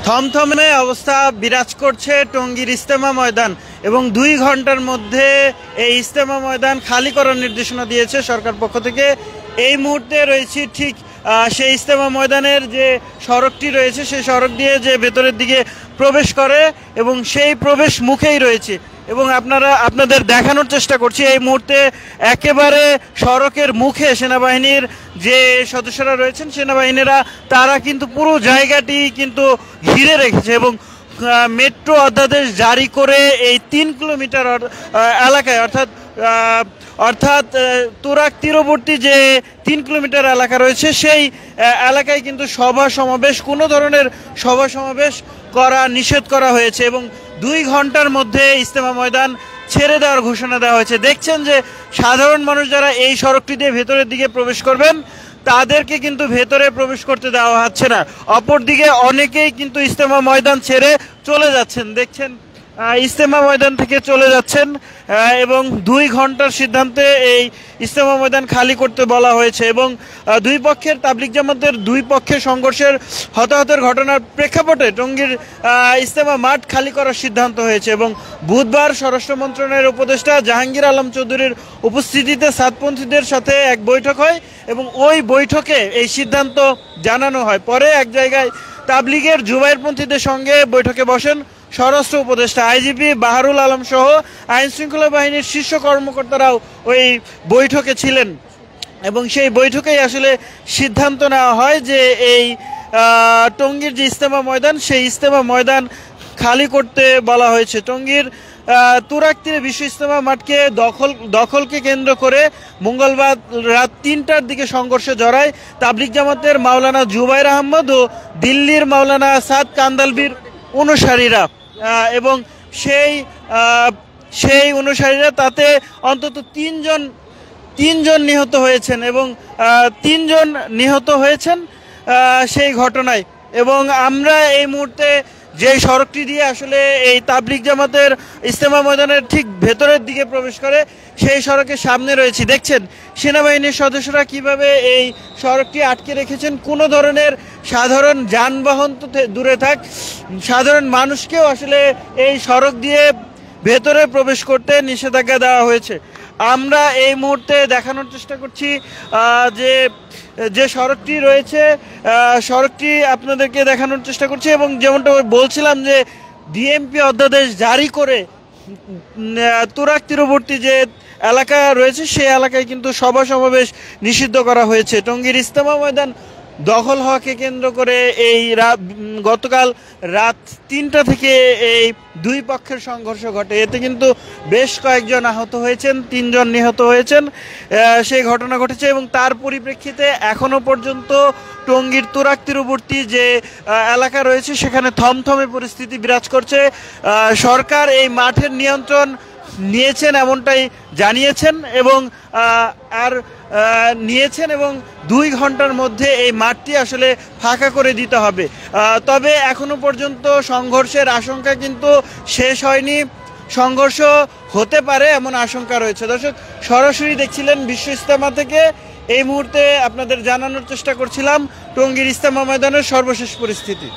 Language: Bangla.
থমথমে অবস্থা বিরাজ করছে টঙ্গীর ইজতেমা ময়দান এবং 2 ঘন্টার মধ্যে এই ইজতেমা ময়দান খালি করার নির্দেশনা দিয়েছে সরকার পক্ষ থেকে। এই মুহূর্তে রয়েছি ঠিক সেই ইজতেমা ময়দানের যে সড়কটি রয়েছে সেই সড়ক দিয়ে যে ভেতরের দিকে প্রবেশ করে এবং সেই প্রবেশ মুখেই রয়েছে এবং আপনাদের দেখানোর চেষ্টা করছি এই মুহূর্তে একেবারে সড়কের মুখে সেনাবাহিনীর যে সদস্যরা রয়েছেন সেনাবাহিনীরা তারা কিন্তু পুরো জায়গাটি কিন্তু ঘিরে রেখেছে এবং মেট্রো অধ্যাদেশ জারি করে এই 3 কিলোমিটার এলাকায় অর্থাৎ তুরাগ তীরবর্তী যে 3 কিলোমিটার এলাকা রয়েছে সেই এলাকায় কিন্তু কোনো ধরনের সভা সমাবেশ করা নিষেধ করা হয়েছে এবং 2 ঘন্টার মধ্যে ইজতেমা ময়দান ছেড়ে দেওয়ার ঘোষণা দেওয়া হয়েছে। দেখছেন যে সাধারণ মানুষ যারা এই সড়কটি দিয়ে ভেতরের দিকে প্রবেশ করবেন তাদেরকে কিন্তু ভেতরে প্রবেশ করতে দেওয়া হচ্ছে না। অপরদিকে অনেকেই কিন্তু ইজতেমা ময়দান ছেড়ে চলে যাচ্ছেন, দেখছেন ইজতেমা ময়দান থেকে চলে যাচ্ছেন এবং 2 ঘন্টার সিদ্ধান্তে এই ইজতেমা ময়দান খালি করতে বলা হয়েছে এবং দুই পক্ষের তাবলিগ জামাতের দুই পক্ষের সংঘর্ষের হতাহতের ঘটনার প্রেক্ষাপটে টঙ্গীর ইজতেমা মাঠ খালি করার সিদ্ধান্ত হয়েছে এবং বুধবার স্বরাষ্ট্র মন্ত্রণালয়ের উপদেষ্টা জাহাঙ্গীর আলম চৌধুরীর উপস্থিতিতে সাতপন্থীদের সাথে এক বৈঠক হয় এবং ওই বৈঠকে এই সিদ্ধান্ত জানানো হয়। পরে এক জায়গায় তাবলিগের জুবাইরপন্থীদের সঙ্গে বৈঠকে বসেন স্বরাষ্ট্র উপদেষ্টা আইজিপি বাহারুল আলম সহ আইন শৃঙ্খলা বাহিনীর শীর্ষ কর্মকর্তারাও ওই বৈঠকে ছিলেন এবং সেই বৈঠকেই আসলে সিদ্ধান্ত নেওয়া হয় যে এই টঙ্গীর যে ইজতেমা ময়দান সেই ইজতেমা ময়দান খালি করতে বলা হয়েছে। টঙ্গীর তুরাগ তীরে বিশ্ব ইজতেমা মাঠকে দখলকে কেন্দ্র করে মঙ্গলবার রাত 3টার দিকে সংঘর্ষে জড়ায় তাবলিগ জামাতের মাওলানা জুবাইর আহমদ ও দিল্লির মাওলানা সাদ কান্দালবির অনুসারীরা এবং সেই অনুসারীরা তাতে অন্তত তিনজন নিহত হয়েছেন এবং 3 জন নিহত হয়েছেন সেই ঘটনায়। এবং আমরা এই মুহূর্তে যে সড়কটি দিয়ে আসলে এই তাবলিগ জামাতের ইজতেমা ময়দানের ঠিক ভেতরের দিকে প্রবেশ করে সেই সড়কের সামনে রয়েছে। দেখছেন সেনাবাহিনীর সদস্যরা কিভাবে এই সড়কটি আটকে রেখেছেন। কোনো ধরনের সাধারণ যানবাহন তো দূরে থাক, সাধারণ মানুষকেও আসলে এই সড়ক দিয়ে ভেতরে প্রবেশ করতে নিষেধাজ্ঞা দেওয়া হয়েছে। আমরা এই মুহূর্তে দেখানোর চেষ্টা করছি যে সড়কটি রয়েছে সড়কটি আপনাদেরকে দেখানোর চেষ্টা করছি এবং যেমনটা বলছিলাম যে ডিএমপি অধ্যাদেশ জারি করে তুরাগ তীরবর্তী যে এলাকা রয়েছে সেই এলাকায় কিন্তু সভা সমাবেশ নিষিদ্ধ করা হয়েছে। টঙ্গীর ইজতেমা ময়দান দখল হওয়াকে কেন্দ্র করে এই গতকাল রাত 3টা থেকে এই দুই পক্ষের সংঘর্ষ ঘটে। এতে কিন্তু বেশ কয়েকজন আহত হয়েছেন, 3 জন নিহত হয়েছেন সেই ঘটনা ঘটেছে এবং তার পরিপ্রেক্ষিতে এখনো পর্যন্ত টঙ্গীর তুরাগ তীরবর্তী যে এলাকা রয়েছে সেখানে থমথমে পরিস্থিতি বিরাজ করছে। সরকার এই মাঠের নিয়ন্ত্রণ নিয়েছেন এমনটাই জানিয়েছেন এবং নিয়েছেন এবং 2 ঘন্টার মধ্যে এই মাঠটি আসলে ফাঁকা করে দিতে হবে। তবে এখনো পর্যন্ত সংঘর্ষের আশঙ্কা কিন্তু শেষ হয়নি, সংঘর্ষ হতে পারে এমন আশঙ্কা রয়েছে। দর্শক সরাসরি দেখছিলেন বিশ্ব ইজতেমা থেকে এই মুহূর্তে আপনাদের জানানোর চেষ্টা করছিলাম টঙ্গীর ইজতেমা ময়দানের সর্বশেষ পরিস্থিতি।